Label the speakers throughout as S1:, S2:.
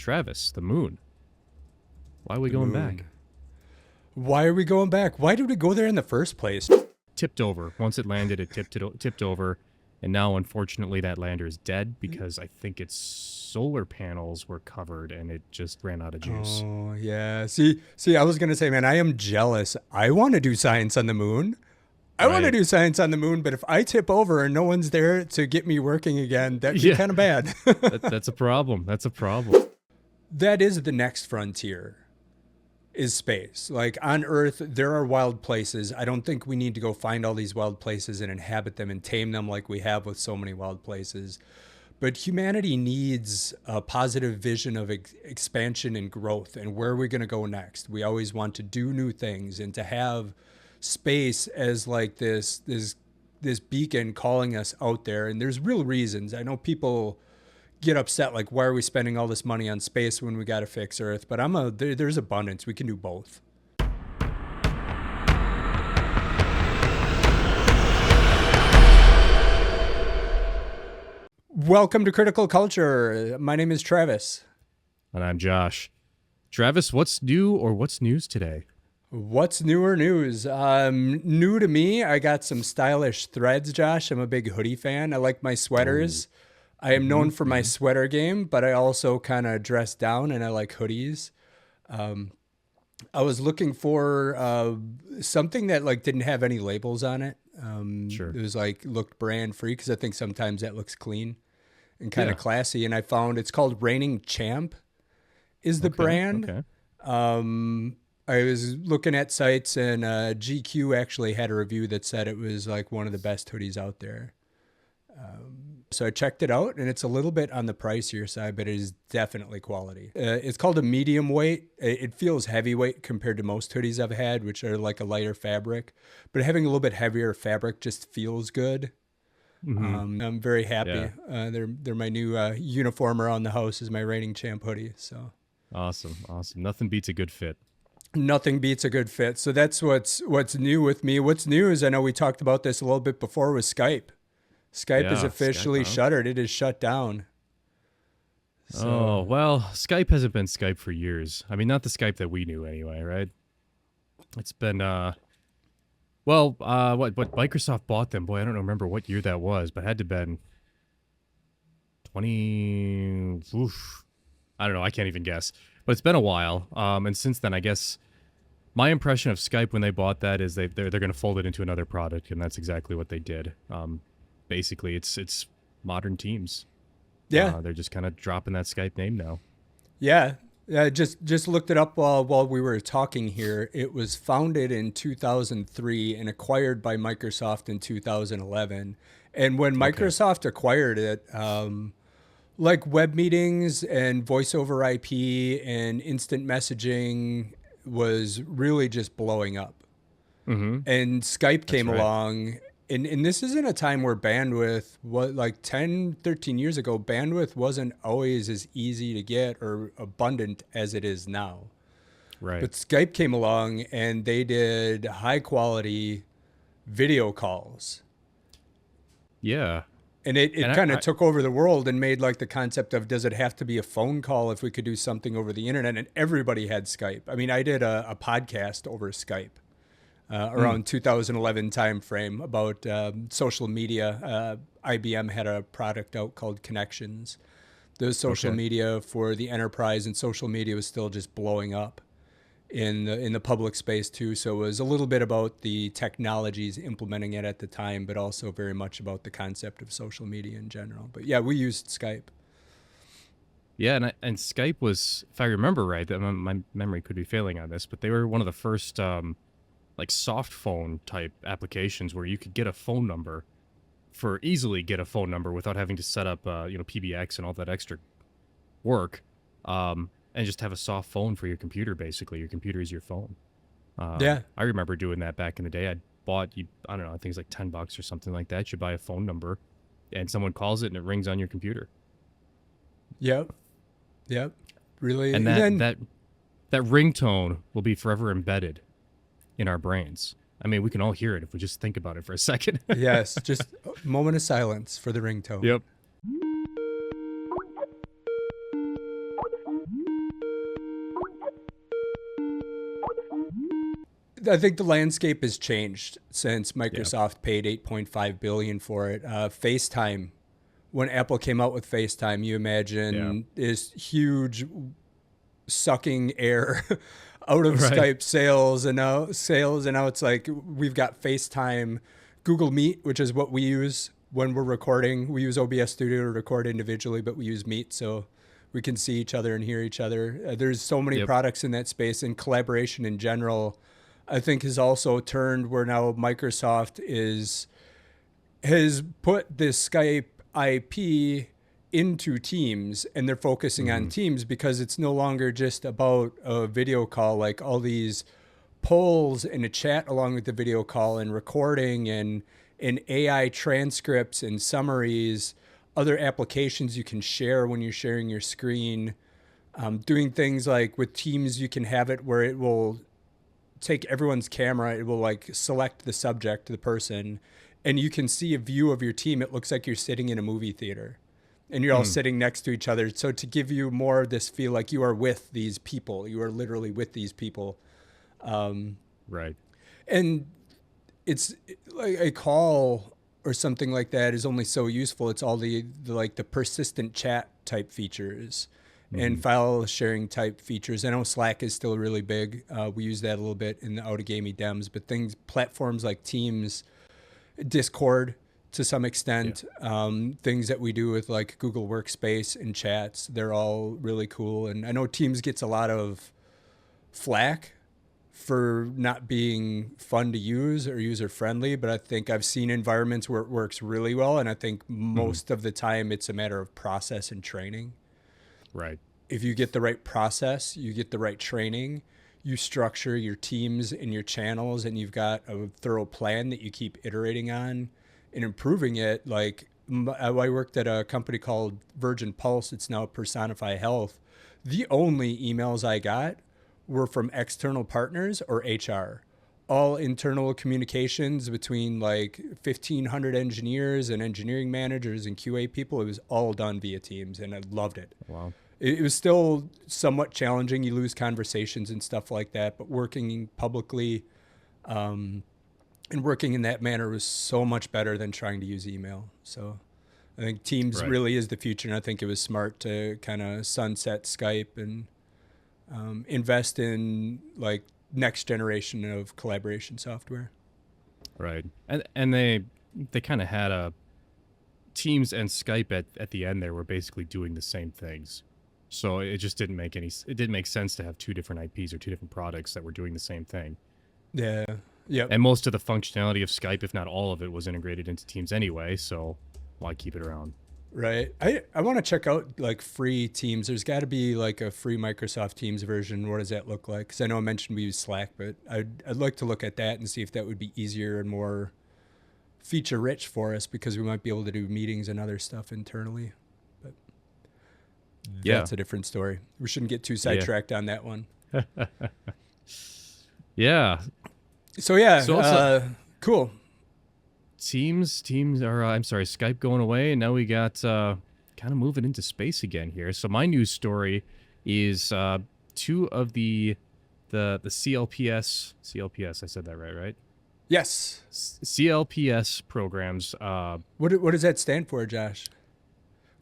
S1: Travis, the moon. Why are we going back?
S2: Why are we going back? Why did we go there in the first place?
S1: Tipped over. Once it landed, it tipped over. And now, unfortunately, that lander is dead because I think its solar panels were covered and it just ran out of juice.
S2: Oh, yeah. See, I was going to say, man, I am jealous. I want to do science on the moon. I want to do science on the moon, but if I tip over and no one's there to get me working again, that'd be kind of bad.
S1: That's a problem. That's a problem.
S2: That is the next frontier, is space. Like on Earth, there are wild places. I don't think we need to go find all these wild places and inhabit them and tame them like we have with so many wild places. But humanity needs a positive vision of expansion and growth and where are we going to go next. We always want to do new things and to have space as like this beacon calling us out there. And there's real reasons. I know people get upset, like, why are we spending all this money on space when we got to fix Earth? But there's abundance. We can do both. Welcome to Critical Culture. My name is Travis.
S1: And I'm Josh. Travis, what's new or what's news today?
S2: What's newer news? New to me, I got some stylish threads, Josh. I'm a big hoodie fan. I like my sweaters. I am known for my sweater game, but I also kind of dress down and I like hoodies. I was looking for something that like didn't have any labels on it.
S1: Sure.
S2: It was like looked brand free because I think sometimes that looks clean and kind of classy. And I found it's called Reigning Champ is the brand.
S1: Okay.
S2: I was looking at sites and GQ actually had a review that said it was like one of the best hoodies out there. So I checked it out and it's a little bit on the pricier side, but it is definitely quality. It's called a medium weight. It feels heavyweight compared to most hoodies I've had, which are like a lighter fabric, but having a little bit heavier fabric just feels good. Mm-hmm. I'm very happy. Yeah. They're my new uniform around the house is my Reigning Champ hoodie. So
S1: awesome. Nothing beats a good fit.
S2: Nothing beats a good fit. So that's what's new with me. What's new is I know we talked about this a little bit before with Skype. Skype is officially shuttered. It is shut down.
S1: So. Oh, well, Skype hasn't been Skype for years. I mean, not the Skype that we knew anyway, right? It's been, what Microsoft bought them. Boy, I don't remember what year that was, but it had to have been 20, I don't know. I can't even guess. But it's been a while. And since then, I guess my impression of Skype when they bought that is they're going to fold it into another product, and that's exactly what they did. Basically, it's modern Teams.
S2: Yeah,
S1: they're just kind of dropping that Skype name now.
S2: Yeah, just looked it up while we were talking here. It was founded in 2003 and acquired by Microsoft in 2011. And when Microsoft acquired it, like web meetings and voice over IP and instant messaging was really just blowing up. Mm-hmm. And Skype came along. And this isn't a time where bandwidth, like 10, 13 years ago, bandwidth wasn't always as easy to get or abundant as it is now.
S1: Right.
S2: But Skype came along and they did high quality video calls.
S1: Yeah.
S2: And it kind of took over the world and made like the concept of, does it have to be a phone call if we could do something over the internet? And everybody had Skype. I mean, I did a podcast over Skype. Around 2011 timeframe about social media. IBM had a product out called Connections. The social media for the enterprise and social media was still just blowing up in the public space too. So it was a little bit about the technologies implementing it at the time, but also very much about the concept of social media in general. But yeah, we used Skype.
S1: Yeah, and Skype was, if I remember right, my memory could be failing on this, but they were one of the first like soft phone type applications where you could easily get a phone number without having to set up, PBX and all that extra work, and just have a soft phone for your computer. Basically, your computer is your phone. I remember doing that back in the day. I bought, I don't know, I think it's like $10 or something like that. You buy a phone number, and someone calls it, and it rings on your computer.
S2: Yep. Really,
S1: and that ringtone will be forever embedded in our brains. I mean, we can all hear it if we just think about it for a second.
S2: Yes, just a moment of silence for the ringtone.
S1: Yep.
S2: I think the landscape has changed since Microsoft paid $8.5 billion for it. FaceTime, when Apple came out with FaceTime, you imagine this huge sucking air out of Skype sales, and now it's like we've got FaceTime, Google Meet, which is what we use when we're recording. We use OBS Studio to record individually, but we use Meet so we can see each other and hear each other. There's so many products in that space, and collaboration in general, I think, has also turned where now Microsoft has put this Skype IP into Teams, and they're focusing on Teams because it's no longer just about a video call, like all these polls and a chat along with the video call and recording and AI transcripts and summaries, other applications you can share when you're sharing your screen, doing things like with Teams, you can have it where it will take everyone's camera, it will like select the subject, the person, and you can see a view of your team. It looks like you're sitting in a movie theater and you're all sitting next to each other. So to give you more of this feel like you are with these people, you are literally with these people.
S1: Right.
S2: And it's like a call or something like that is only so useful. It's all the like the persistent chat type features and file sharing type features. I know Slack is still really big. We use that a little bit in the Outagamie Dems, but platforms like Teams, Discord to some extent, things that we do with like Google Workspace and chats, they're all really cool. And I know Teams gets a lot of flack for not being fun to use or user friendly, but I think I've seen environments where it works really well. And I think most of the time it's a matter of process and training.
S1: Right.
S2: If you get the right process, you get the right training, you structure your teams and your channels, and you've got a thorough plan that you keep iterating on and improving it. Like I worked at a company called Virgin Pulse. It's now Personify Health. The only emails I got were from external partners or HR. All internal communications between like 1,500 engineers and engineering managers and QA people. It was all done via Teams, and I loved it.
S1: Wow.
S2: It was still somewhat challenging. You lose conversations and stuff like that, but working publicly and working in that manner was so much better than trying to use email. So I think Teams really is the future, and I think it was smart to kind of sunset Skype and invest in like next generation of collaboration software.
S1: Right. And they kind of had a Teams and Skype at the end there were basically doing the same things. So it just didn't make sense to have two different IPs or two different products that were doing the same thing.
S2: Yeah. Yeah.
S1: And most of the functionality of Skype, if not all of it, was integrated into Teams anyway, so why keep it around?
S2: Right. I want to check out like free Teams. There's got to be like a free Microsoft Teams version. What does that look like? Because I know I mentioned we use Slack, but I'd like to look at that and see if that would be easier and more feature rich for us, because we might be able to do meetings and other stuff internally. But that's a different story. We shouldn't get too sidetracked on that one.
S1: Yeah.
S2: So yeah,
S1: So also,
S2: cool.
S1: Skype going away, and now we got kind of moving into space again here. So my news story is two of the CLPS, I said that right?
S2: Yes.
S1: CLPS programs.
S2: What does that stand for, Josh?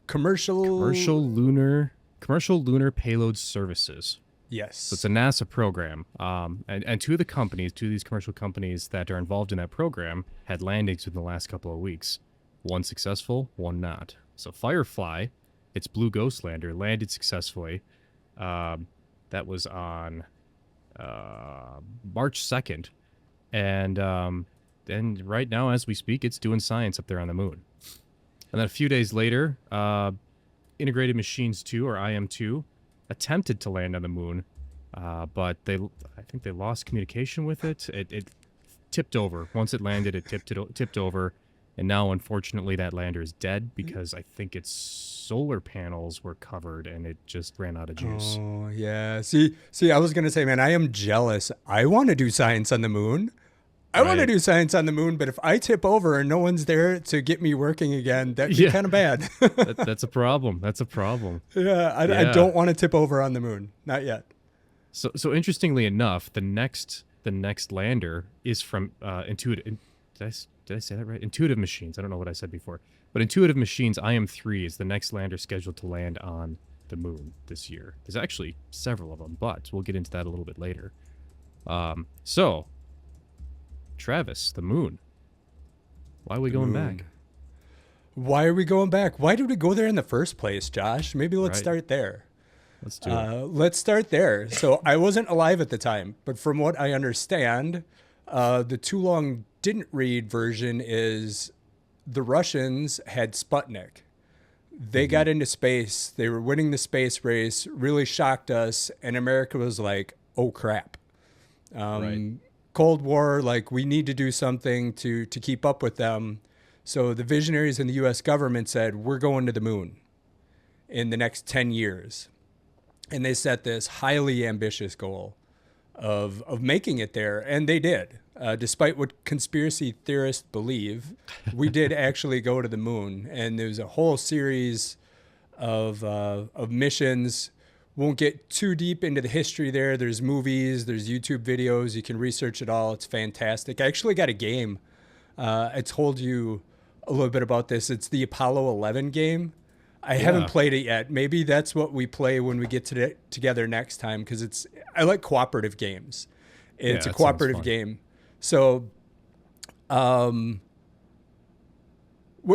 S2: Commercial
S1: Lunar Payload Services.
S2: Yes.
S1: So it's a NASA program. And two of these commercial companies that are involved in that program had landings within the last couple of weeks. One successful, one not. So Firefly, its Blue Ghost lander, landed successfully. That was on March 2nd. And right now, as we speak, it's doing science up there on the moon. And then a few days later, Integrated Machines 2, or IM2, attempted to land on the moon, but I think they lost communication with it. It tipped over. Once it landed, it tipped over, and now, unfortunately, that lander is dead because I think its solar panels were covered, and it just ran out of juice.
S2: Oh, yeah. See, I was going to say, man, I am jealous. I want to do science on the moon. I want to do science on the moon, but if I tip over and no one's there to get me working again, that'd be kind of bad.
S1: That's a problem.
S2: Yeah, I don't want to tip over on the moon. Not yet.
S1: So interestingly enough, the next the next lander is from Intuitive. Did I say that right? Intuitive Machines. I don't know what I said before, but Intuitive Machines IM-3 is the next lander scheduled to land on the moon this year. There's actually several of them, but we'll get into that a little bit later. So, Travis, the moon. Why are we going back?
S2: Why are we going back? Why did we go there in the first place, Josh? Maybe let's start there.
S1: Let's do it.
S2: Let's start there. So I wasn't alive at the time, but from what I understand, the too long didn't read version is the Russians had Sputnik. They got into space. They were winning the space race, really shocked us. And America was like, oh, crap. Cold War, like, we need to do something to keep up with them. So the visionaries in the U.S. government said, we're going to the moon in the next 10 years. And they set this highly ambitious goal of making it there. And they did. Despite what conspiracy theorists believe, we did actually go to the moon. And there's a whole series of missions. Won't get too deep into the history there. There's movies, there's YouTube videos. You can research it all. It's fantastic. I actually got a game. I told you a little bit about this. It's the Apollo 11 game. I haven't played it yet. Maybe that's what we play when we get together next time, because I like cooperative games. It's a cooperative game. So what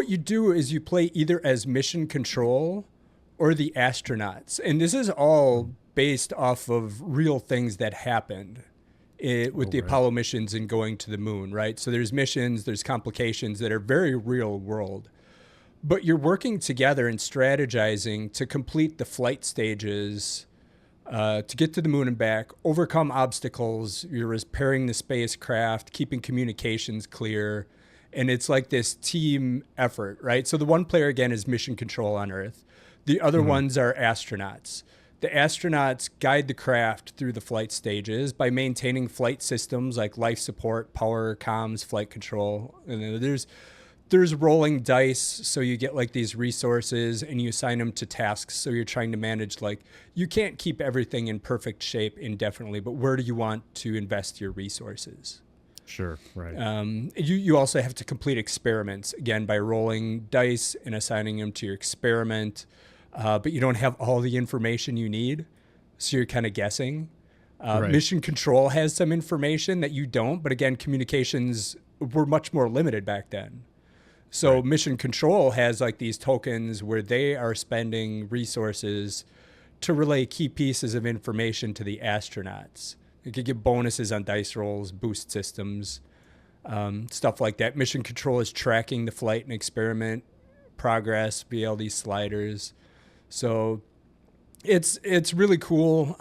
S2: you do is you play either as mission control or the astronauts. And this is all based off of real things that happened with the Apollo missions and going to the moon, right? So there's missions, there's complications that are very real world. But you're working together and strategizing to complete the flight stages, to get to the moon and back, overcome obstacles. You're repairing the spacecraft, keeping communications clear. And it's like this team effort, right? So the one player, again, is mission control on Earth. The other ones are astronauts. The astronauts guide the craft through the flight stages by maintaining flight systems like life support, power, comms, flight control. And there's rolling dice, so you get like these resources and you assign them to tasks. So you're trying to manage, like, you can't keep everything in perfect shape indefinitely, but where do you want to invest your resources?
S1: Sure, right.
S2: You also have to complete experiments, again, by rolling dice and assigning them to your experiment. But you don't have all the information you need, so you're kind of guessing. Mission control has some information that you don't, but again, communications were much more limited back then. So mission control has like these tokens where they are spending resources to relay key pieces of information to the astronauts. You could get bonuses on dice rolls, boost systems, stuff like that. Mission control is tracking the flight and experiment progress via all these sliders. So it's really cool.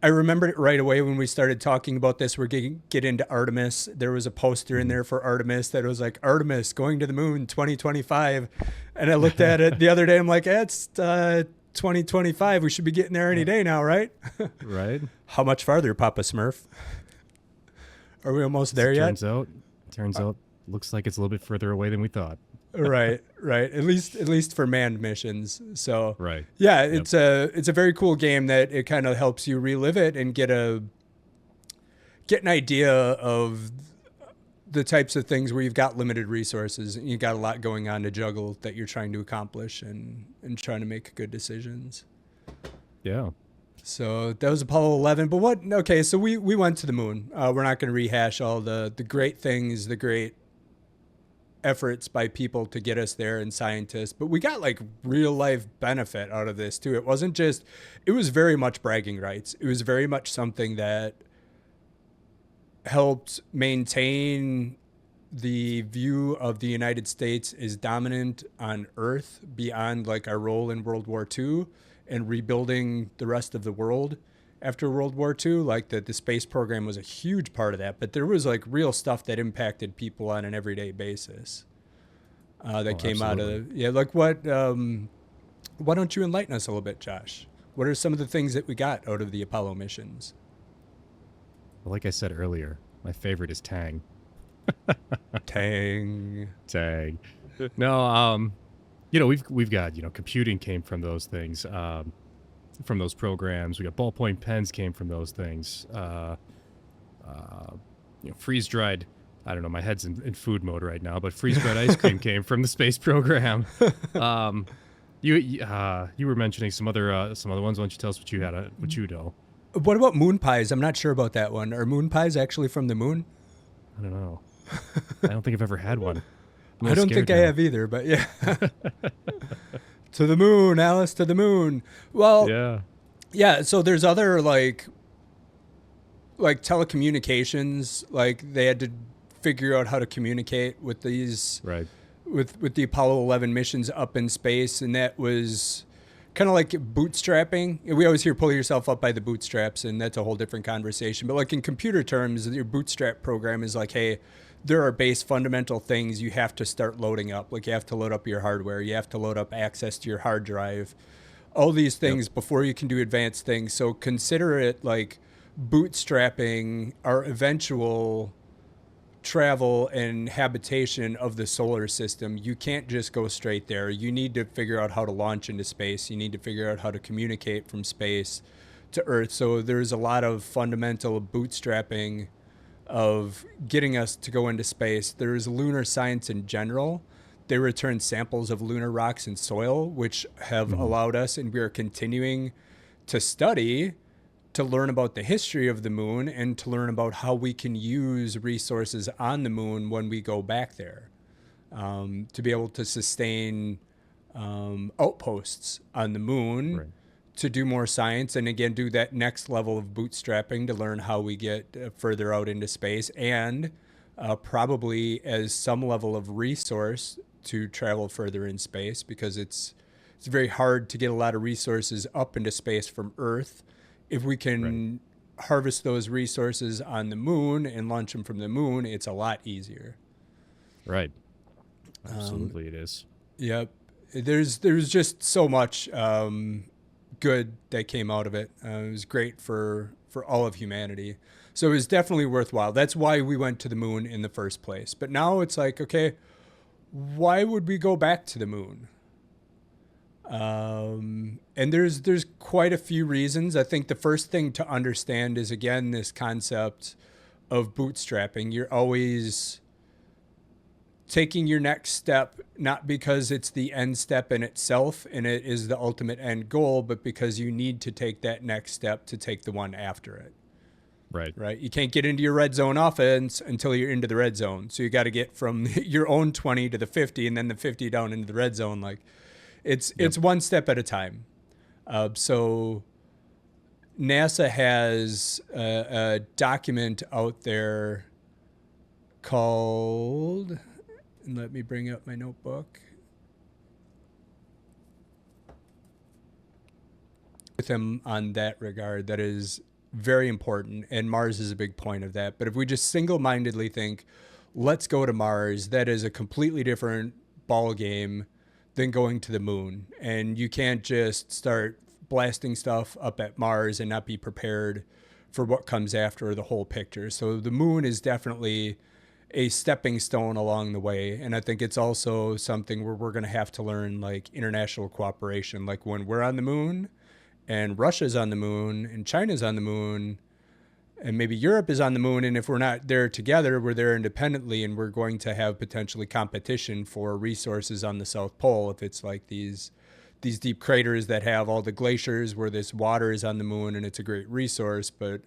S2: I remembered it right away when we started talking about this. We're getting into Artemis. There was a poster in there for Artemis that was like, Artemis going to the moon 2025. And I looked at it the other day. I'm like, it's 2025. We should be getting there any day now, right?
S1: Right.
S2: How much farther, Papa Smurf? Are we almost there yet?
S1: Turns out, looks like it's a little bit further away than we thought.
S2: Right. At least for manned missions. So
S1: yeah,
S2: it's a very cool game that it kind of helps you relive it and get an idea of the types of things where you've got limited resources and you got a lot going on to juggle that you're trying to accomplish and trying to make good decisions.
S1: Yeah.
S2: So that was Apollo 11. But so we went to the moon. We're not going to rehash all the great things, the great efforts by people to get us there and scientists, but we got like real life benefit out of this too. It was very much bragging rights. It was very much something that helped maintain the view of the United States as dominant on Earth beyond like our role in World War II and rebuilding the rest of the world after World War II. Like the space program was a huge part of that, but there was like real stuff that impacted people on an everyday basis that came
S1: absolutely.
S2: out of, like what, why don't you enlighten us a little bit, Josh? What are some of the things that we got out of the Apollo missions?
S1: Well, like I said earlier, my favorite is Tang.
S2: Tang.
S1: No, we've got, computing came from those things, from those programs. We got ballpoint pens came from those things. freeze dried. I don't know. My head's in food mode right now, but freeze dried ice cream came from the space program. Um, you were mentioning some other ones. Why don't you tell us what you had what you know?
S2: What about moon pies? I'm not sure about that one. Are moon pies actually from the moon?
S1: I don't know. I don't think I've ever had one.
S2: I don't think I have either, but yeah. To the moon, Alice, to the moon. Well, yeah. So there's other like telecommunications. Like they had to figure out how to communicate with these,
S1: right?
S2: With the Apollo 11 missions up in space, and that was kind of like bootstrapping. We always hear pull yourself up by the bootstraps, and that's a whole different conversation. But like in computer terms, your bootstrap program is like, hey, there are base fundamental things you have to start loading up. Like you have to load up your hardware. You have to load up access to your hard drive. All these things before you can do advanced things. So consider it like bootstrapping our eventual travel and habitation of the solar system. You can't just go straight there. You need to figure out how to launch into space. You need to figure out how to communicate from space to Earth. So there's a lot of fundamental bootstrapping of getting us to go into space. There's lunar science in general. They return samples of lunar rocks and soil, which have allowed us, and we are continuing to study, to learn about the history of the moon and to learn about how we can use resources on the moon when we go back there, to be able to sustain outposts on the moon,
S1: Right.
S2: to do more science, and again do that next level of bootstrapping to learn how we get further out into space, and probably as some level of resource to travel further in space, because it's very hard to get a lot of resources up into space from Earth. If we can harvest those resources on the moon and launch them from the moon, it's a lot easier.
S1: Right. Absolutely, it is.
S2: Yep. There's just so much good that came out of it. It was great for all of humanity. So it was definitely worthwhile. That's why we went to the moon in the first place. But now it's like, okay, why would we go back to the moon? And there's quite a few reasons. I think the first thing to understand is, again, this concept of bootstrapping. You're always taking your next step, not because it's the end step in itself and it is the ultimate end goal, but because you need to take that next step to take the one after it. Right. You can't get into your red zone offense until you're into the red zone. So you got to get from your own 20 to the 50 and then the 50 down into the red zone. Like it's one step at a time. So NASA has a document out there called, and let me bring up my notebook. With them on that regard, that is very important, and Mars is a big point of that. But if we just single-mindedly think, let's go to Mars, that is a completely different ball game than going to the moon. And you can't just start blasting stuff up at Mars and not be prepared for what comes after the whole picture. So the moon is definitely a stepping stone along the way. And I think it's also something where we're going to have to learn like international cooperation. Like when we're on the moon and Russia's on the moon and China's on the moon and maybe Europe is on the moon, and if we're not there together, we're there independently, and we're going to have potentially competition for resources on the South Pole. If it's like these deep craters that have all the glaciers where this water is on the moon and it's a great resource, but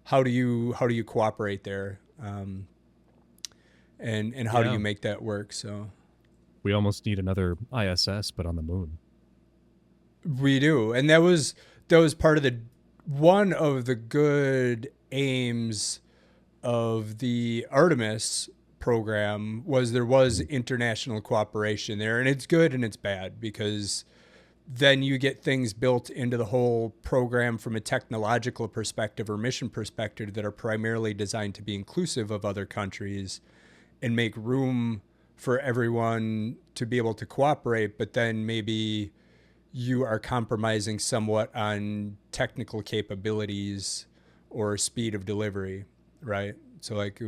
S2: how do you cooperate there? And how do you make that work? So
S1: we almost need another ISS, but on the moon.
S2: We do, and that was part of one of the good aims of the Artemis program was there was international cooperation there, and it's good and it's bad because then you get things built into the whole program from a technological perspective or mission perspective that are primarily designed to be inclusive of other countries and make room for everyone to be able to cooperate, but then maybe you are compromising somewhat on technical capabilities or speed of delivery, right? So like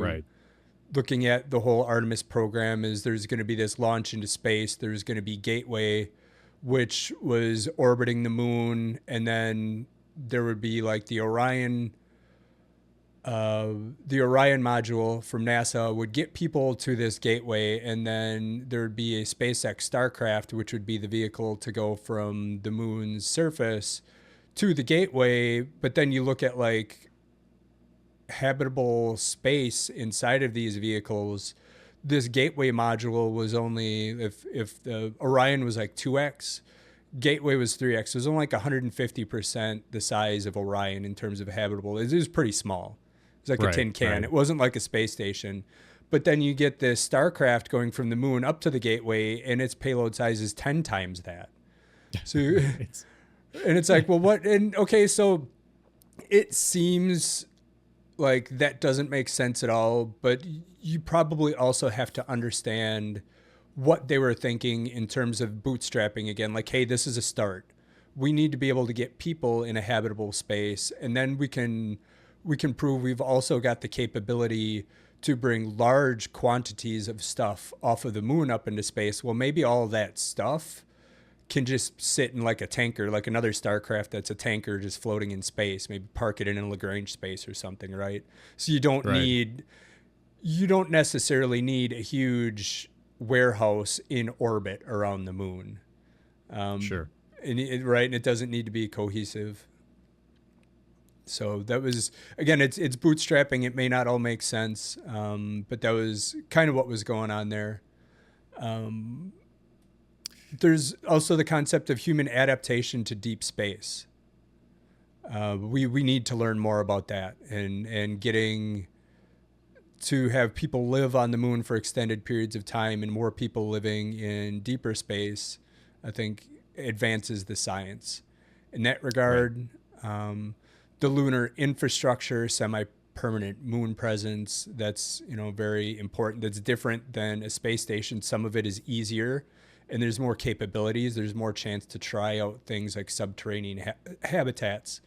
S2: looking at the whole Artemis program is there's going to be this launch into space. There's going to be Gateway, which was orbiting the moon. And then there would be like the Orion the Orion module from NASA would get people to this gateway, and then there'd be a SpaceX Starcraft, which would be the vehicle to go from the moon's surface to the gateway. But then you look at like habitable space inside of these vehicles. This gateway module was only, if the Orion was like 2x, Gateway was 3x. It was only like 150% the size of Orion in terms of habitable. It was pretty small. It was like a tin can. Right. It wasn't like a space station. But then you get this Starcraft going from the moon up to the Gateway, and its payload size is 10 times that. So, and it's like, well, what? And okay, so it seems like that doesn't make sense at all, but you probably also have to understand what they were thinking in terms of bootstrapping again. Like, hey, this is a start. We need to be able to get people in a habitable space, and then we can prove we've also got the capability to bring large quantities of stuff off of the moon up into space. Well, maybe all of that stuff can just sit in like a tanker, like another Starcraft that's a tanker just floating in space. Maybe park it in a Lagrange space or something, right? So you don't necessarily need a huge warehouse in orbit around the moon.
S1: Sure.
S2: And it doesn't need to be cohesive. So that was, again, it's bootstrapping. It may not all make sense, but that was kind of what was going on there. There's also the concept of human adaptation to deep space. We need to learn more about that, and getting to have people live on the moon for extended periods of time and more people living in deeper space, I think advances the science. In that regard, the lunar infrastructure, semi-permanent moon presence, that's, very important. That's different than a space station. Some of it is easier, and there's more capabilities. There's more chance to try out things like subterranean habitats.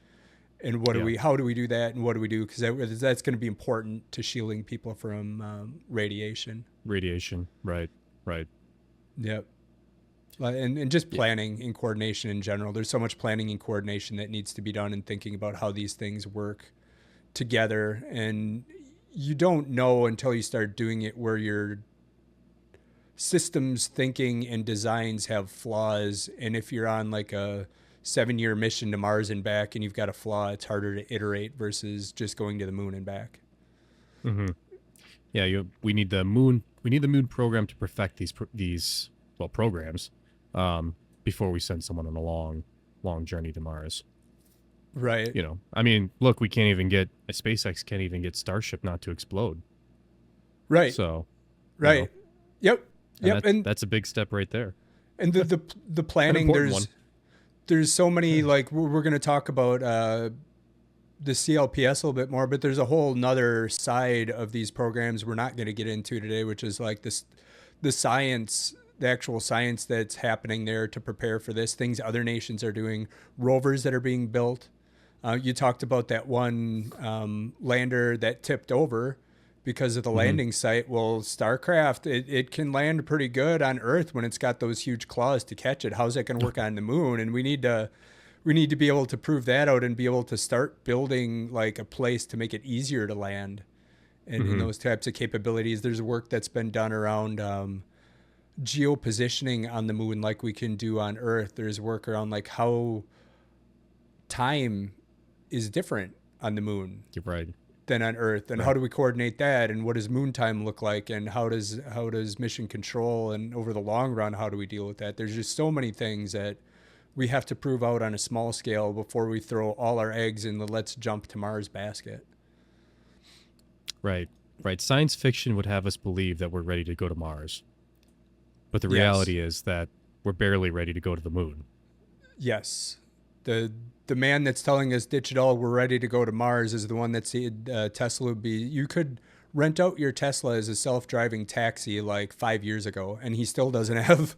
S2: And how do we do that? And what do we do? Because that's going to be important to shielding people from radiation.
S1: Radiation, right.
S2: Yep. And just planning and coordination in general. There's so much planning and coordination that needs to be done, and thinking about how these things work together. And you don't know until you start doing it where your systems thinking and designs have flaws. And if you're on like a 7-year mission to Mars and back and you've got a flaw, it's harder to iterate versus just going to the moon and back.
S1: Mm-hmm. Yeah, we need the moon program to perfect these programs before we send someone on a long journey to Mars.
S2: Right.
S1: I mean, look, we can't even get SpaceX can't even get Starship not to explode.
S2: Right.
S1: So.
S2: Right. Yep.
S1: And that's a big step right there.
S2: And the planning, there's so many, like, we're going to talk about the CLPS a little bit more, but there's a whole nother side of these programs we're not going to get into today, which is like the science, the actual science that's happening there to prepare for this, things other nations are doing, rovers that are being built. You talked about that one lander that tipped over because of the landing site. Well, Starcraft, it can land pretty good on Earth when it's got those huge claws to catch it. How's that going to work on the moon? And we need to be able to prove that out and be able to start building like a place to make it easier to land, and those types of capabilities. There's work that's been done around geopositioning on the moon like we can do on Earth. There's work around like how time is different on the moon.
S1: You're right.
S2: Than on Earth, and how do we coordinate that, and what does moon time look like, and how does mission control, and over the long run, how do we deal with that? There's just so many things that we have to prove out on a small scale before we throw all our eggs in the let's jump to Mars basket.
S1: Right. Science fiction would have us believe that we're ready to go to Mars, but the reality is that we're barely ready to go to the moon.
S2: Yes. The man that's telling us ditch it all, we're ready to go to Mars, is the one that said Tesla would be, you could rent out your Tesla as a self-driving taxi like 5 years ago, and he still doesn't have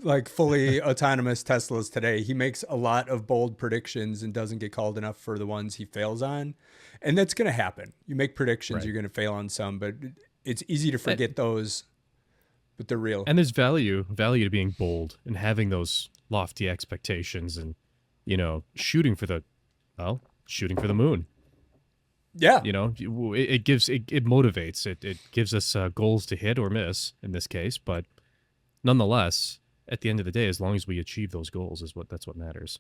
S2: like fully autonomous Teslas today. He makes a lot of bold predictions and doesn't get called enough for the ones he fails on. And that's going to happen. You make predictions, you're going to fail on some, but it's easy to forget those, but they're real.
S1: And there's value to being bold and having those lofty expectations and shooting for the moon.
S2: Yeah.
S1: You know, it gives it motivates it gives us goals to hit or miss in this case, but nonetheless, at the end of the day, as long as we achieve those goals, that's what matters.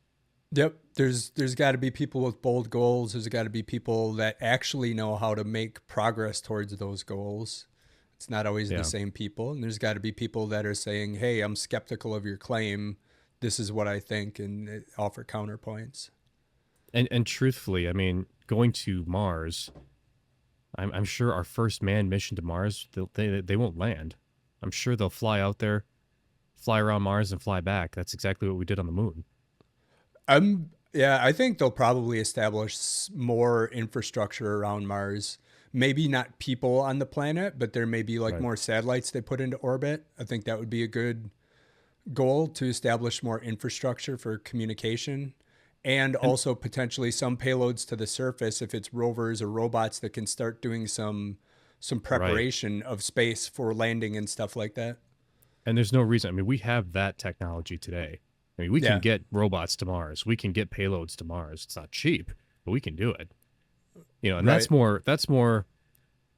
S2: Yep. There's got to be people with bold goals. There's got to be people that actually know how to make progress towards those goals. It's not always the
S1: Yeah,
S2: same people. And there's got to be people that are saying, "Hey, I'm skeptical of your claim. This is what I think," and offer counterpoints.
S1: and truthfully, I mean, going to Mars, I'm sure our first manned mission to Mars, they won't land. I'm sure they'll fly out there, fly around Mars, and fly back. That's exactly what we did on the moon.
S2: Yeah, I think they'll probably establish more infrastructure around Mars. Maybe not people on the planet, but there may be like
S1: Right.
S2: more satellites they put into orbit. I think that would be a good goal to establish more infrastructure for communication and
S1: And
S2: also potentially some payloads to the surface if it's rovers or robots that can start doing some
S1: right.
S2: preparation of space for landing and stuff like that.
S1: And there's no reason. I mean, we have that technology today. I mean, we can
S2: Yeah,
S1: get robots to Mars. We can get payloads to Mars. It's not cheap, but we can do it. You know, and
S2: right.
S1: that's more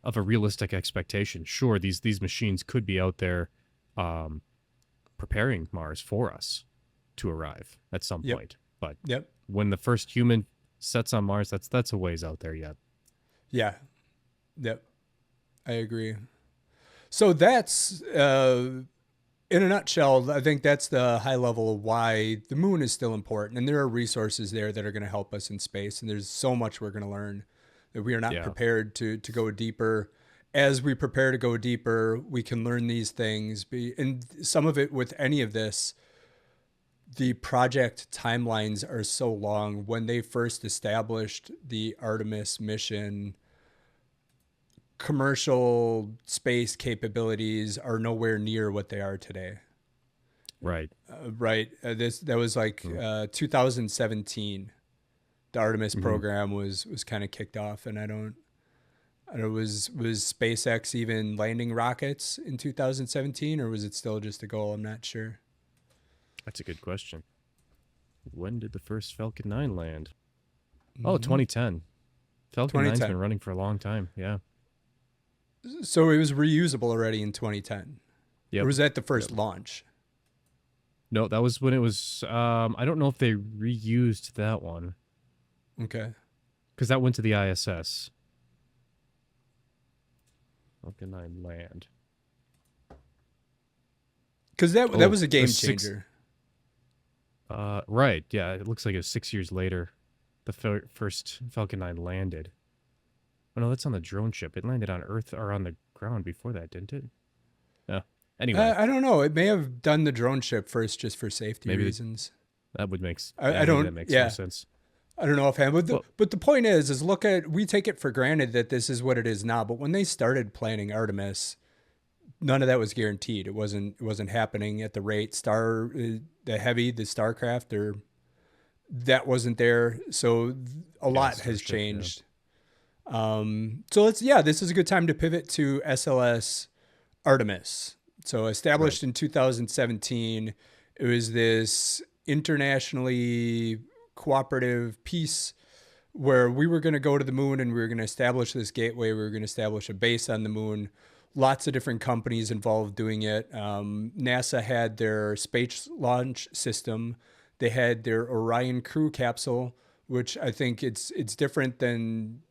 S1: of a realistic expectation. Sure, these machines could be out there um, preparing Mars for us to arrive at some
S2: Yep.
S1: point. But
S2: Yep.
S1: when the first human sets on Mars, that's a ways out there yet.
S2: Yeah. Yep. I agree. So that's in a nutshell, I think that's the high level of why the moon is still important. And there are resources there that are going to help us in space. And there's so much we're going to learn that we are not
S1: Yeah.
S2: prepared to go deeper. As we prepare to go deeper, we can learn these things. And some of it with any of this, the project timelines are so long. When they first established the Artemis mission, commercial space capabilities are nowhere near what they are today.
S1: Right.
S2: Right. This that was like
S1: Mm-hmm.
S2: 2017. The Artemis
S1: Mm-hmm.
S2: program was kind of kicked off, and I don't know, was SpaceX even landing rockets in 2017, or was it still just a goal? I'm not sure.
S1: That's a good question. When did the first Falcon 9 land? Oh,
S2: Hmm.
S1: 2010. Falcon 9's been
S2: 2010.
S1: running for a long time. Yeah.
S2: So it was reusable already in 2010, or
S1: Yep.
S2: was that the
S1: Yep.
S2: first launch?
S1: No, that was when it was. I don't know if they reused that one
S2: Okay.
S1: because that went to the ISS. Falcon 9 land.
S2: Because that
S1: Oh,
S2: was a
S1: it
S2: game
S1: was six.
S2: changer.
S1: Right. Yeah, it looks like it was 6 years later. The first Falcon 9 landed. Oh no, that's on the drone ship. It landed on Earth or on the ground before that, didn't it? Yeah. Anyway,
S2: I don't know. It may have done the drone ship first just for safety
S1: maybe
S2: reasons.
S1: that would make.
S2: I
S1: Yeah, maybe that
S2: don't.
S1: makes more
S2: Yeah,
S1: sense.
S2: I don't know offhand.
S1: Well,
S2: But the point is look at we take it for granted that this is what it is now. But when they started planning Artemis, none of that was guaranteed. It wasn't happening at the rate the Starcraft or that wasn't there. So a
S1: yeah,
S2: lot has
S1: Starship. Yeah.
S2: changed. So this is a good time to pivot to SLS Artemis. So
S1: Right.
S2: established in 2017, it was this internationally cooperative piece where we were going to go to the moon and we were going to establish this gateway. We were going to establish a base on the moon. Lots of different companies involved doing it. NASA had their space launch system. They had their Orion crew capsule, which I think it's different than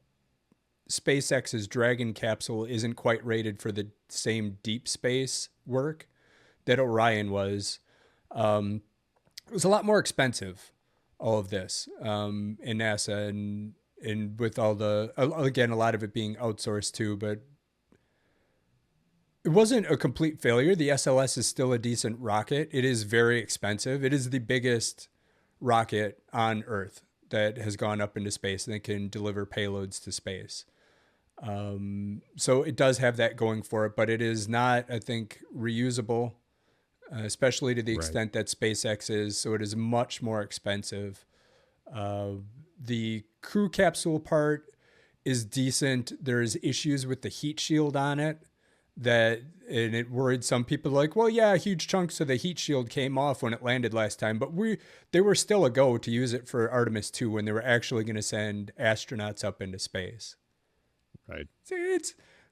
S2: SpaceX's Dragon capsule isn't quite rated for the same deep space work that Orion was. It was a lot more expensive, all of this in NASA and with all the again a lot of it being outsourced too, but it wasn't a complete failure. The SLS is still a decent rocket. It is very expensive. It is the biggest rocket on Earth that has gone up into space and that can deliver payloads to space. So it does have that going for it, but it is not, I think, reusable, especially to the
S1: Right.
S2: extent that SpaceX is. So it is much more expensive. Uh, the crew capsule part is decent. There's issues with the heat shield on it and it worried some people like, well, yeah, huge chunks of the heat shield came off when it landed last time, but they were still a go to use it for Artemis 2 when they were actually going to send astronauts up into space.
S1: Right.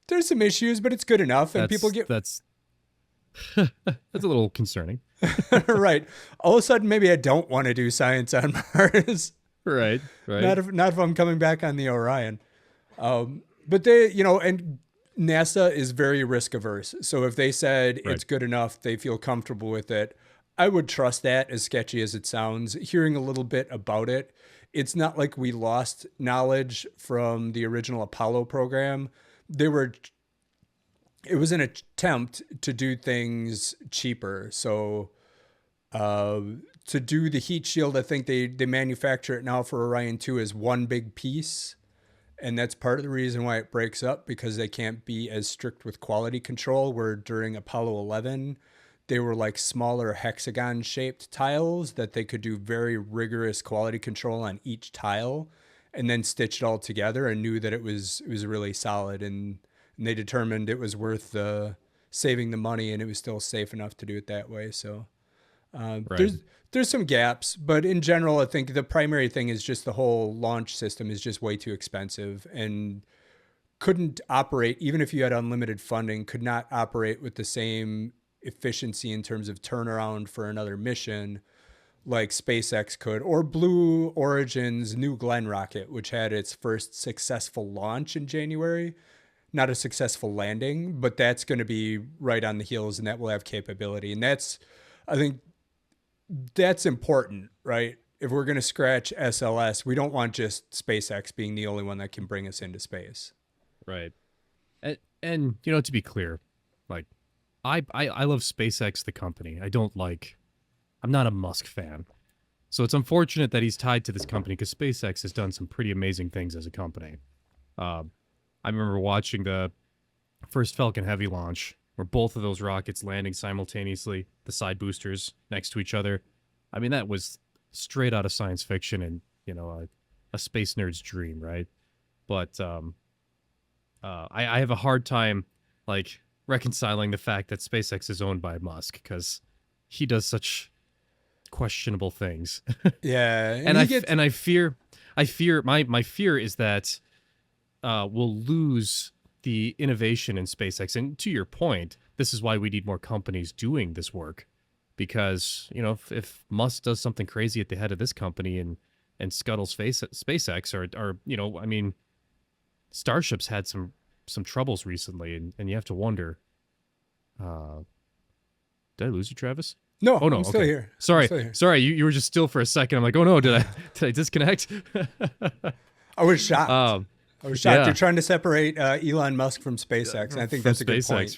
S2: There's some issues, but it's good enough, and people get
S1: that's that's a little concerning.
S2: right. All of a sudden, maybe I don't want to do science on Mars.
S1: Right.
S2: Not if I'm coming back on the Orion. But they, and NASA is very risk averse. So if they said it's good enough, they feel comfortable with it, I would trust that, as sketchy as it sounds. Hearing a little bit about it, it's not like we lost knowledge from the original Apollo program. It was an attempt to do things cheaper. So to do the heat shield, I think they manufacture it now for Orion 2 as one big piece. And that's part of the reason why it breaks up, because they can't be as strict with quality control, where during Apollo 11, they were like smaller hexagon shaped tiles that they could do very rigorous quality control on each tile, and then stitch it all together, and knew that it was really solid. And they determined it was worth saving the money, and it was still safe enough to do it that way. So there's some gaps, but in general, I think the primary thing is just the whole launch system is just way too expensive, and couldn't operate, even if you had unlimited funding, could not operate with the same efficiency in terms of turnaround for another mission like SpaceX could, or Blue Origin's New Glenn rocket, which had its first successful launch in January. Not a successful landing, but that's going to be right on the heels, and that will have capability. And I think that's important, right? If we're going to scratch SLS, we don't want just SpaceX being the only one that can bring us into space.
S1: Right. And to be clear, like, I love SpaceX, the company. I'm not a Musk fan. So it's unfortunate that he's tied to this company, because SpaceX has done some pretty amazing things as a company. I remember watching the first Falcon Heavy launch, where both of those rockets landing simultaneously, the side boosters next to each other. I mean, that was straight out of science fiction and, a space nerd's dream, right? But I have a hard time, like, reconciling the fact that SpaceX is owned by Musk, because he does such questionable things.
S2: Yeah.
S1: I fear my fear is that we'll lose the innovation in SpaceX. And to your point, this is why we need more companies doing this work, because, if Musk does something crazy at the head of this company and scuttles SpaceX, or I mean, Starship's had some troubles recently, and you have to wonder, did I lose you, Travis?
S2: No,
S1: oh no,
S2: I'm still here.
S1: Sorry, you were just still for a second. I'm like, oh no, did I disconnect?
S2: I was shocked. I was shocked.
S1: Yeah.
S2: You're trying to separate Elon Musk from SpaceX, and I think that's a good point.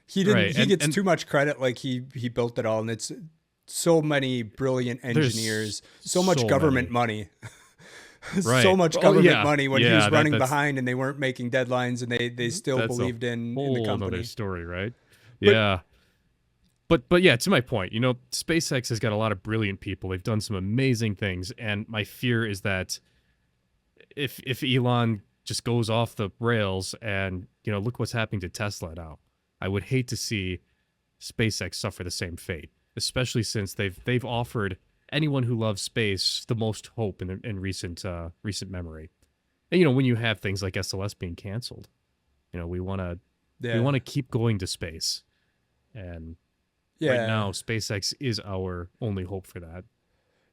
S2: He didn't. He gets too much credit, like he built it all, and it's so many brilliant engineers, so much government money.
S1: Right.
S2: So much government money when he was running behind, and they weren't making deadlines, and they still believed in the company.
S1: Another story, right? But yeah, to my point, SpaceX has got a lot of brilliant people. They've done some amazing things, and my fear is that if Elon just goes off the rails, and look what's happening to Tesla now, I would hate to see SpaceX suffer the same fate, especially since they've offered anyone who loves space the most hope in recent memory. And when you have things like SLS being canceled, we want to keep going to space, and right now SpaceX is our only hope for that.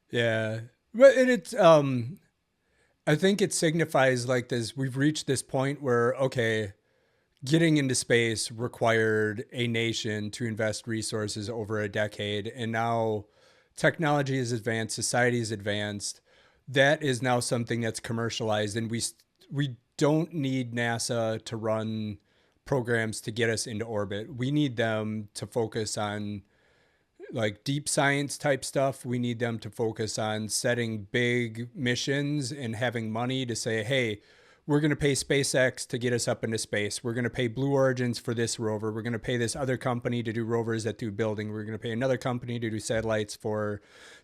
S2: Yeah, but it's I think it signifies like this. We've reached this point where, okay, getting into space required a nation to invest resources over a decade. And now technology is advanced, society is advanced. That is now something that's commercialized. And we don't need NASA to run programs to get us into orbit. We need them to focus on like deep science type stuff. We need them to focus on setting big missions and having money to say, hey, we're going to pay SpaceX to get us up into space. We're going to pay Blue Origins for this rover. We're going to pay this other company to do rovers that do building. We're going to pay another company to do satellites to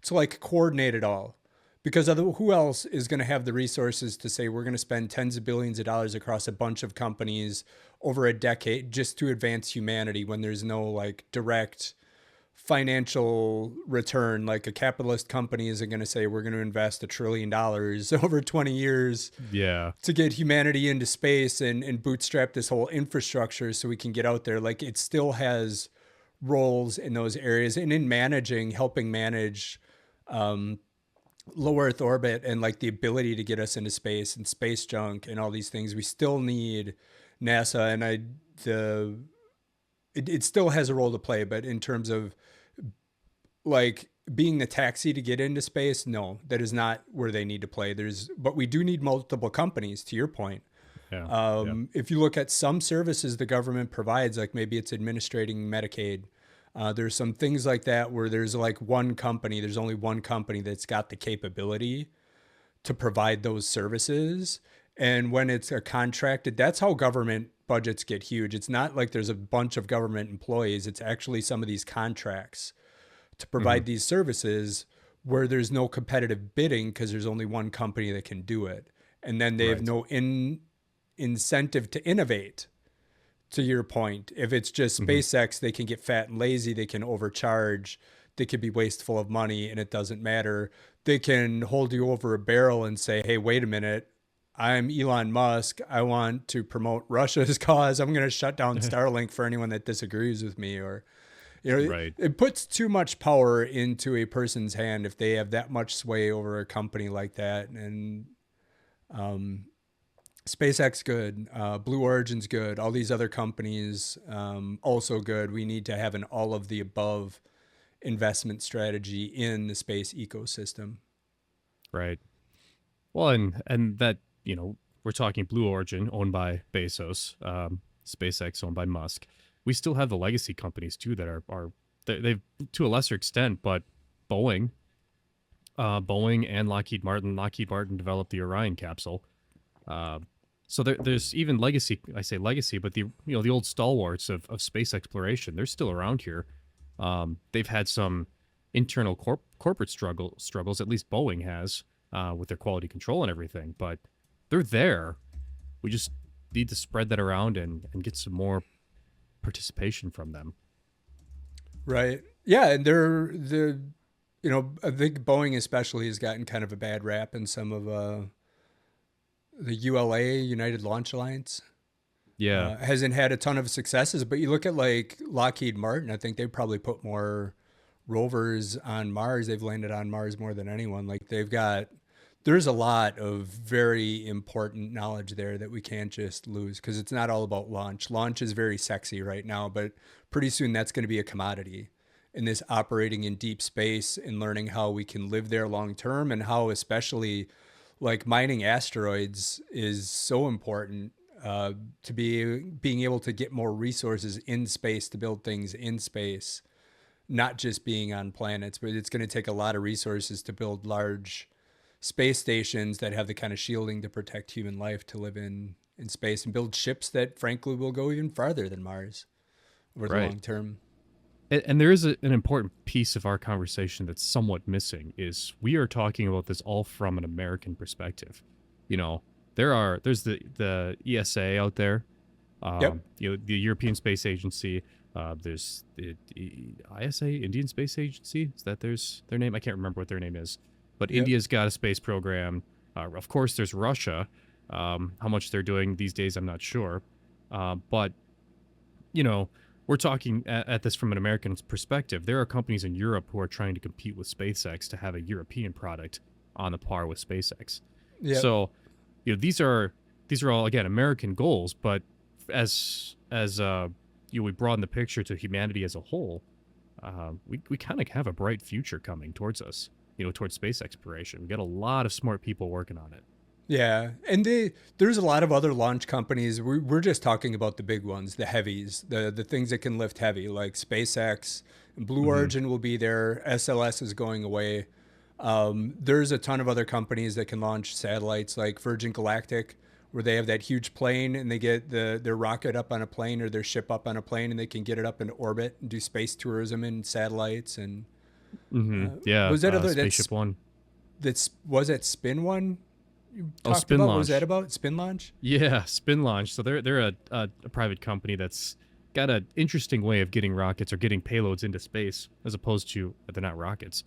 S2: like coordinate it all. Because who else is going to have the resources to say we're going to spend tens of billions of dollars across a bunch of companies over a decade just to advance humanity when there's no like direct financial return. Like a capitalist company isn't going to say we're going to invest $1 trillion over 20 years
S1: Yeah.
S2: to get humanity into space and bootstrap this whole infrastructure so we can get out there. Like it still has roles in those areas and in managing, helping manage low Earth orbit and like the ability to get us into space and space junk and all these things. We still need NASA, and it still has a role to play, but in terms of like being the taxi to get into space, no, that is not where they need to play. But we do need multiple companies, to your point.
S1: Yeah.
S2: If you look at some services the government provides, like maybe it's administrating Medicaid, there's some things like that where there's like there's only one company that's got the capability to provide those services. And when it's a contracted, that's how government budgets get huge. It's not like there's a bunch of government employees. It's actually some of these contracts to provide these services where there's no competitive bidding because there's only one company that can do it. And then they have no incentive to innovate. To your point, if it's just SpaceX, they can get fat and lazy, they can overcharge, they could be wasteful of money, and it doesn't matter. They can hold you over a barrel and say, hey, wait a minute, I'm Elon Musk. I want to promote Russia's cause. I'm going to shut down Starlink for anyone that disagrees with me. Or, it puts too much power into a person's hand if they have that much sway over a company like that. And SpaceX good, Blue Origin's good, all these other companies also good. We need to have an all of the above investment strategy in the space ecosystem.
S1: Right. Well, and that, we're talking Blue Origin owned by Bezos, SpaceX owned by Musk. We still have the legacy companies too that are they've to a lesser extent, but Boeing and Lockheed Martin. Lockheed Martin developed the Orion capsule. So there's even legacy. I say legacy, but the old stalwarts of space exploration, they're still around here. They've had some internal corporate struggles. At least Boeing has with their quality control and everything. But they're there. We just need to spread that around and get some more participation from them.
S2: Right. Yeah, and I think Boeing especially has gotten kind of a bad rap in some of the ULA, United Launch Alliance.
S1: Yeah.
S2: Hasn't had a ton of successes, but you look at like Lockheed Martin, I think they probably put more rovers on Mars. They've landed on Mars more than anyone. Like there's a lot of very important knowledge there that we can't just lose because it's not all about launch. Launch is very sexy right now, but pretty soon that's going to be a commodity. And this operating in deep space and learning how we can live there long term and how especially like mining asteroids is so important to being able to get more resources in space to build things in space, not just being on planets, but it's going to take a lot of resources to build large space stations that have the kind of shielding to protect human life to live in space and build ships that frankly will go even farther than Mars over the long term.
S1: And there is an important piece of our conversation that's somewhat missing is we are talking about this all from an American perspective. There's the ESA out there, the European Space Agency. There's the ISA, Indian Space Agency. Is that their name? I can't remember what their name is. But India's got a space program. Of course, there's Russia. How much they're doing these days, I'm not sure. But we're talking at this from an American perspective. There are companies in Europe who are trying to compete with SpaceX to have a European product on the par with SpaceX. Yep. So, these are all again American goals, but as we broaden the picture to humanity as a whole, we kind of have a bright future coming towards us. Towards space exploration. We got a lot of smart people working on it.
S2: Yeah, and there's a lot of other launch companies. We're just talking about the big ones, the heavies, the things that can lift heavy, like SpaceX. Blue Origin will be there. SLS is going away. There's a ton of other companies that can launch satellites, like Virgin Galactic, where they have that huge plane and they get their rocket up on a plane or their ship up on a plane and they can get it up into orbit and do space tourism in satellites. And
S1: was that Spaceship One?
S2: Was it Spin One?
S1: Spin Launch.
S2: What was that about? Spin Launch?
S1: Yeah, Spin Launch. So they're a private company that's got an interesting way of getting rockets or getting payloads into space, as opposed to they're not rockets.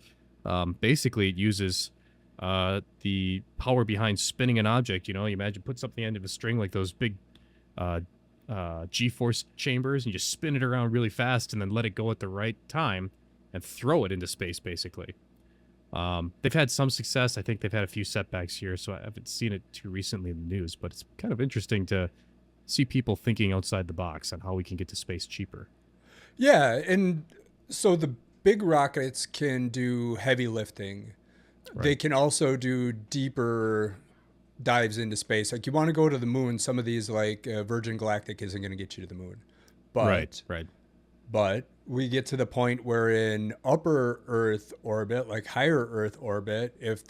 S1: Basically, it uses the power behind spinning an object. You imagine put something end of a string like those big uh, G-force chambers, and you just spin it around really fast and then let it go at the right time and throw it into space, basically. They've had some success. I think they've had a few setbacks here, so I haven't seen it too recently in the news, but it's kind of interesting to see people thinking outside the box on how we can get to space cheaper.
S2: Yeah, and so the big rockets can do heavy lifting.
S1: Right.
S2: They can also do deeper dives into space. Like you want to go to the moon, some of these like Virgin Galactic isn't going to get you to the moon. But
S1: Right.
S2: But we get to the point where in upper Earth orbit, like higher Earth orbit, if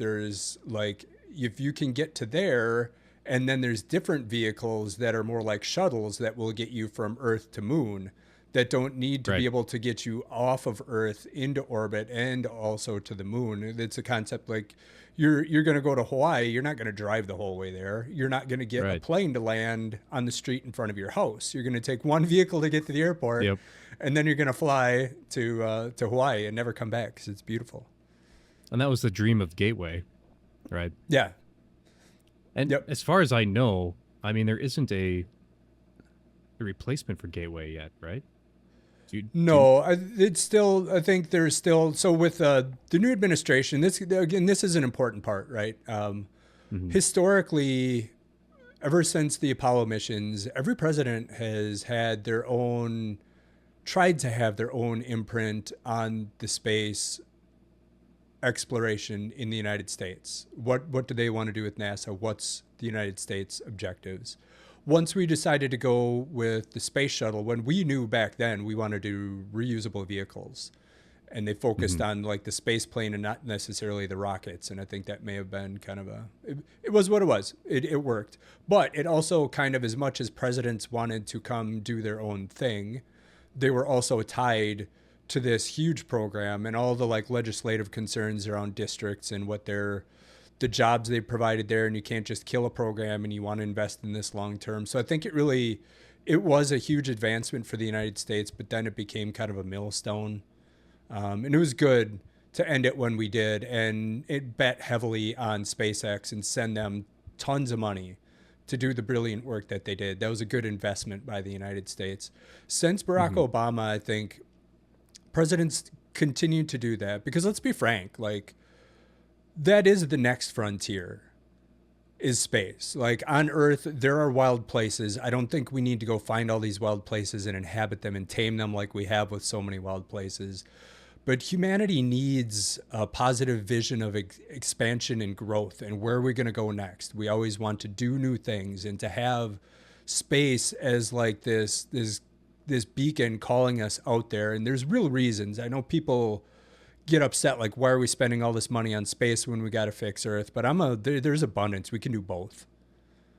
S2: you can get to there, and then there's different vehicles that are more like shuttles that will get you from Earth to moon, that don't need to be able to get you off of Earth into orbit and also to the moon. It's a concept like you're going to go to Hawaii. You're not going to drive the whole way there. You're not going to get a plane to land on the street in front of your house. You're going to take one vehicle to get to the airport, and then you're going to fly to Hawaii and never come back because it's beautiful.
S1: And that was the dream of Gateway, right?
S2: Yeah.
S1: And as far as I know, I mean, there isn't a replacement for Gateway yet, right?
S2: It's still, I think there's still, so with the new administration, this is an important part, right? Historically, ever since the Apollo missions, every president has had tried to have their own imprint on the space exploration in the United States. What do they want to do with NASA? What's the United States objectives? Once we decided to go with the space shuttle, when we knew back then we wanted to do reusable vehicles, and they focused on like the space plane and not necessarily the rockets. And I think that may have been kind of it was what it was. It worked. But it also kind of, as much as presidents wanted to come do their own thing, they were also tied to this huge program and all the like legislative concerns around districts and what the jobs they provided there, and you can't just kill a program, and you want to invest in this long term. So I think it was a huge advancement for the United States, but then it became kind of a millstone. And it was good to end it when we did, and it bet heavily on SpaceX and send them tons of money to do the brilliant work that they did. That was a good investment by the United States. Since Barack Obama, I think presidents continued to do that, because let's be frank, like, that is the next frontier, is space. Like on Earth, there are wild places. I don't think we need to go find all these wild places and inhabit them and tame them like we have with so many wild places. But humanity needs a positive vision of expansion and growth, and where are we going to go next? We always want to do new things, and to have space as like this beacon calling us out there. And there's real reasons. I know people get upset, like, why are we spending all this money on space when we got to fix Earth? But there's abundance. We can do both.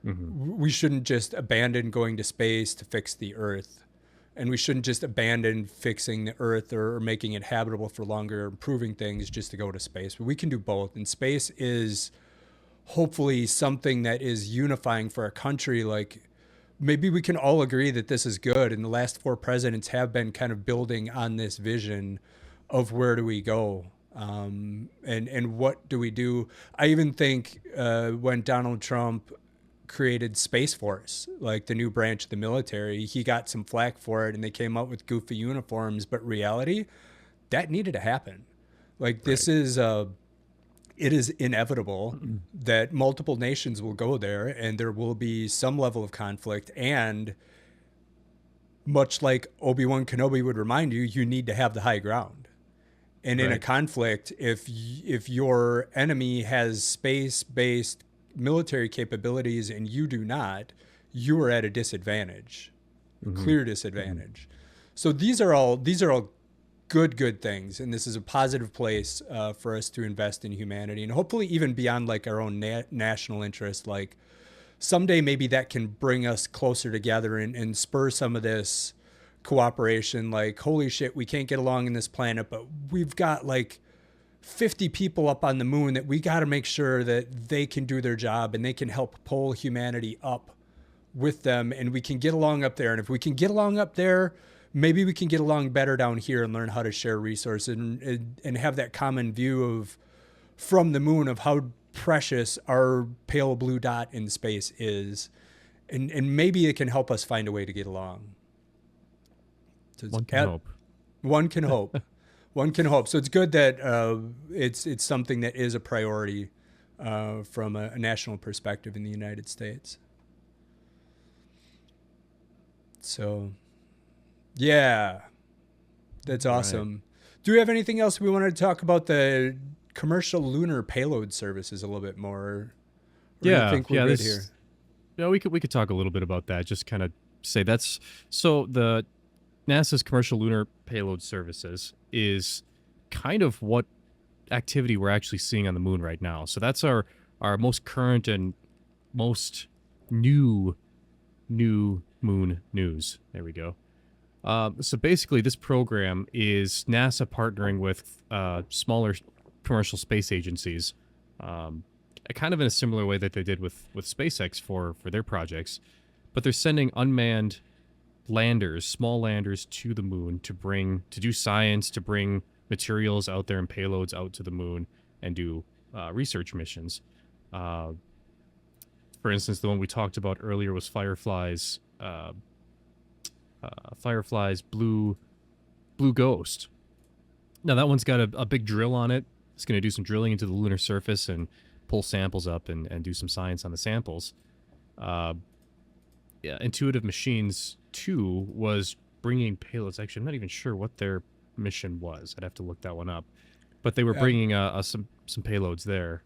S2: We shouldn't just abandon going to space to fix the Earth, and we shouldn't just abandon fixing the Earth or making it habitable for longer, improving things just to go to space. But we can do both, and space is hopefully something that is unifying for our country. Like, maybe we can all agree that this is good, and the last 4 presidents have been kind of building on this vision of where do we go, and what do we do. I even think when Donald Trump created Space Force, like the new branch of the military, he got some flack for it, and they came out with goofy uniforms. But reality, that needed to happen. Like, this is it is inevitable that multiple nations will go there, and there will be some level of conflict. And much like Obi-Wan Kenobi would remind you, you need to have the high ground. And in a conflict, if your enemy has space-based military capabilities and you do not, you are at a disadvantage, clear disadvantage. So these are all good things, and this is a positive place for us to invest in humanity, and hopefully even beyond like our own national interest. Like, someday maybe that can bring us closer together and spur some of this cooperation. Like, holy shit, we can't get along in this planet, but we've got like 50 people up on the moon that we got to make sure that they can do their job and they can help pull humanity up with them, and we can get along up there. And if we can get along up there, maybe we can get along better down here and learn how to share resources and have that common view of from the moon of how precious our pale blue dot in space is. And maybe it can help us find a way to get along. So
S1: one can hope.
S2: One can hope. One can hope. So it's good that it's something that is a priority from a national perspective in the United States. So, yeah, that's awesome. Right. Do we have anything else we wanted to talk about the commercial lunar payload services a little bit more? Or do you think we're good here?
S1: Yeah, we could talk a little bit about that. Just kind of say that's so the NASA's commercial lunar payload services is kind of what activity we're actually seeing on the moon right now. So that's our most current and most new moon news. There we go. So basically, this program is NASA partnering with smaller commercial space agencies, kind of in a similar way that they did with SpaceX for their projects. But they're sending unmanned landers, small landers, to the moon to do science, to bring materials out there and payloads out to the moon and do research missions. For instance, the one we talked about earlier was Firefly's Blue Ghost. Now that one's got a big drill on it. It's going to do some drilling into the lunar surface and pull samples up and do some science on the samples. Intuitive Machines 2 was bringing payloads. Actually, I'm not even sure what their mission was. I'd have to look that one up. But they were bringing some payloads there.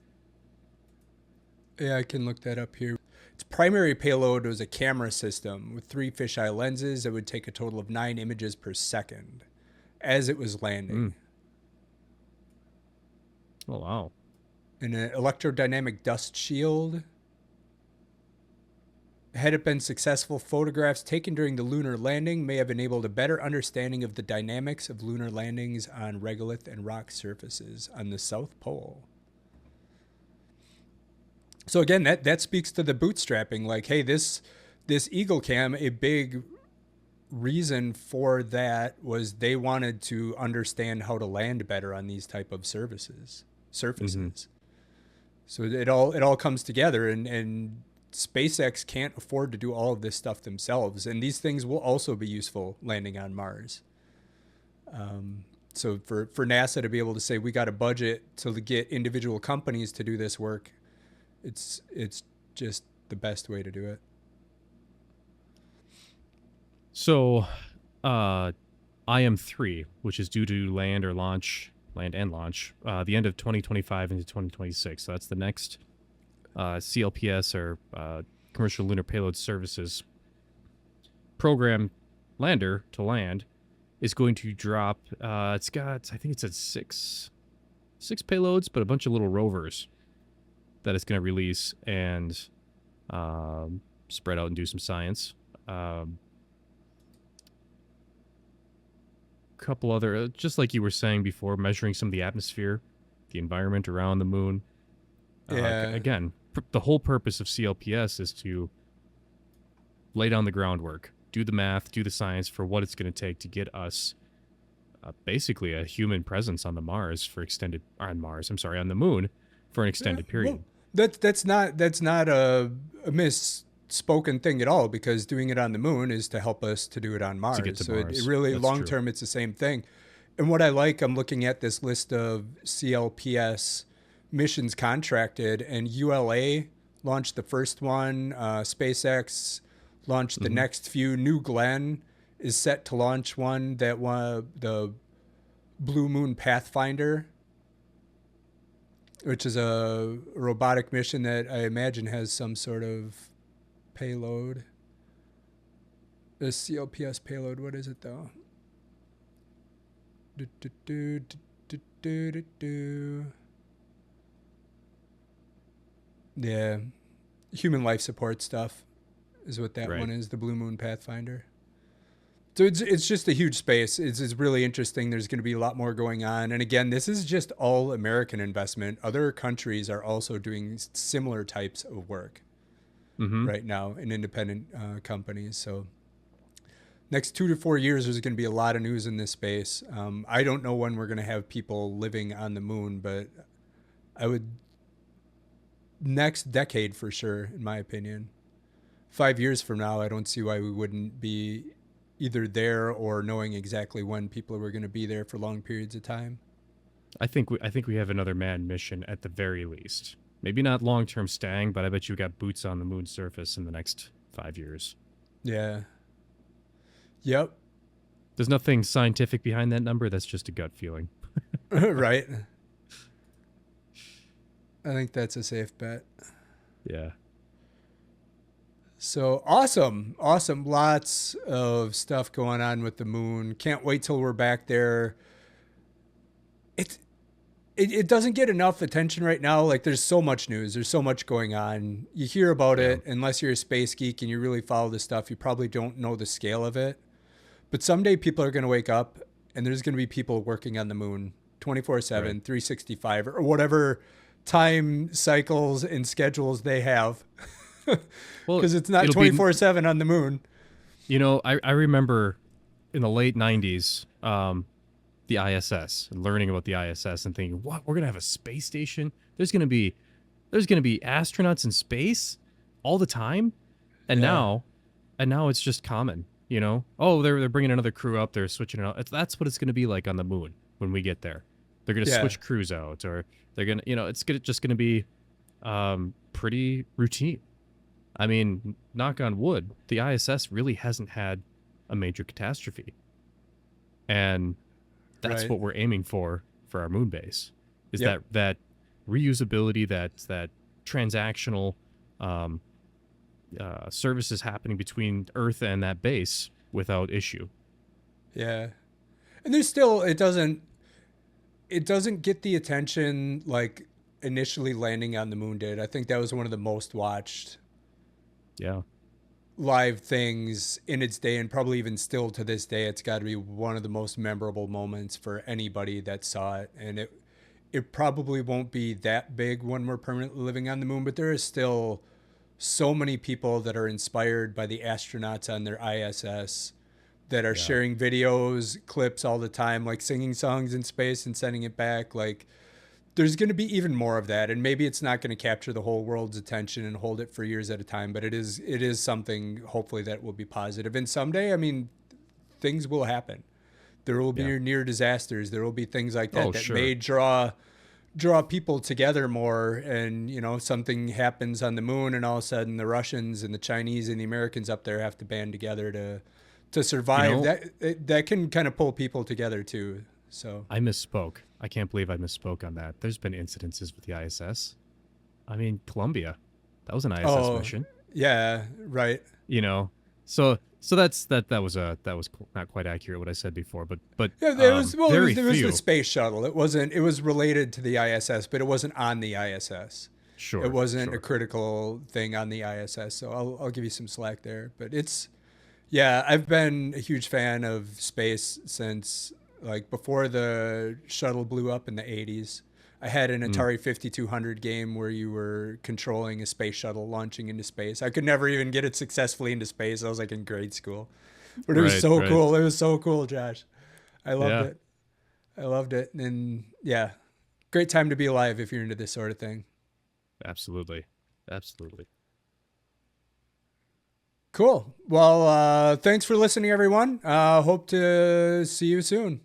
S2: Yeah, I can look that up here. Its primary payload was a camera system with 3 fisheye lenses that would take a total of 9 images per second as it was landing.
S1: Oh, wow.
S2: And an electrodynamic dust shield. Had it been successful, photographs taken during the lunar landing may have enabled a better understanding of the dynamics of lunar landings on regolith and rock surfaces on the South Pole. So again, that speaks to the bootstrapping. Like, hey, this Eagle Cam, a big reason for that was they wanted to understand how to land better on these type of surfaces. Mm-hmm. So it all comes together, and SpaceX can't afford to do all of this stuff themselves, and these things will also be useful landing on Mars. So for NASA to be able to say we got a budget to get individual companies to do this work, it's just the best way to do it.
S1: So, IM-3, which is due to land and launch, the end of 2025 into 2026. So that's the next CLPS or Commercial Lunar Payload Services program lander to land is going to drop. It's got, I think it's at six payloads, but a bunch of little rovers that it's going to release and spread out and do some science. Couple other, just like you were saying before, measuring some of the atmosphere, the environment around the moon. Again, the whole purpose of CLPS is to lay down the groundwork, do the math, do the science for what it's going to take to get us basically a human presence on the moon for an extended period.
S2: Well, that's not a misspoken thing at all, because doing it on the moon is to help us to do it on Mars.
S1: Mars.
S2: It really, long term, it's the same thing. And what I like, I'm looking at this list of CLPS missions contracted, and ULA launched the first one. SpaceX launched the next few. New Glenn is set to launch one, the Blue Moon Pathfinder, which is a robotic mission that I imagine has some sort of payload. The CLPS payload, what is it though? Yeah, human life support stuff is what that one is, the Blue Moon Pathfinder. So it's just a huge space. It's really interesting. There's going to be a lot more going on. And again, this is just all American investment. Other countries are also doing similar types of work.
S1: Mm-hmm.
S2: right now in independent companies. So next 2 to 4 years, there's going to be a lot of news in this space. I don't know when we're going to have people living on the moon, but I would next decade for sure, in my opinion. 5 years from now, I don't see why we wouldn't be either there or knowing exactly when people were going to be there for long periods of time.
S1: I think we have another manned mission at the very least. Maybe not long-term staying, but I bet you got boots on the moon's surface in the next 5 years.
S2: Yeah. Yep.
S1: There's nothing scientific behind that number. That's just a gut feeling.
S2: Right. I think that's a safe bet.
S1: Yeah.
S2: So awesome. Awesome. Lots of stuff going on with the moon. Can't wait till we're back there. It doesn't get enough attention right now. Like there's so much news. There's so much going on. You hear about it, unless you're a space geek and you really follow this stuff, you probably don't know the scale of it. But someday people are going to wake up and there's going to be people working on the moon 24/7, 365, or whatever time cycles and schedules they have. Because it's not 24/7 on the moon.
S1: You know, I remember in the late 90s, the ISS and learning about the ISS and thinking, what, we're going to have a space station? There's going to be astronauts in space all the time? And now it's just common, you know? Oh, they're bringing another crew up. They're switching it out. That's what it's going to be like on the moon when we get there. They're going to switch crews out, or they're going to, you know, it's just going to be pretty routine. I mean, knock on wood, the ISS really hasn't had a major catastrophe. And that's what we're aiming for our moon base, is that reusability, that transactional services happening between Earth and that base without issue.
S2: Yeah. And there's still, it doesn't get the attention like initially landing on the moon did. I think that was one of the most watched live things in its day, and probably even still to this day, it's got to be one of the most memorable moments for anybody that saw it. And it probably won't be that big when we're permanently living on the moon, but there is still so many people that are inspired by the astronauts on their ISS that are sharing videos, clips all the time, like singing songs in space and sending it back. Like there's going to be even more of that, and maybe it's not going to capture the whole world's attention and hold it for years at a time, but it is something hopefully that will be positive. And someday, I mean, things will happen. There will be near disasters. There will be things like that may draw people together more. And, you know, something happens on the moon and all of a sudden the Russians and the Chinese and the Americans up there have to band together to survive. You know, that can kind of pull people together too. So
S1: I misspoke. I can't believe I misspoke on that. There's been incidences with the ISS. I mean, Columbia, that was an ISS mission.
S2: Yeah, right.
S1: You know, so that was not quite accurate what I said before, but
S2: it was the space shuttle. It was related to the ISS, but it wasn't on the ISS.
S1: Sure.
S2: It wasn't a critical thing on the ISS. So I'll give you some slack there. But I've been a huge fan of space since like before the shuttle blew up in the 80s. I had an Atari 5200 game where you were controlling a space shuttle launching into space. I could never even get it successfully into space. I was like in grade school. But it was so cool. It was so cool, Josh. I loved it. I loved it. And great time to be alive if you're into this sort of thing.
S1: Absolutely. Absolutely.
S2: Cool. Well, thanks for listening, everyone. Hope to see you soon.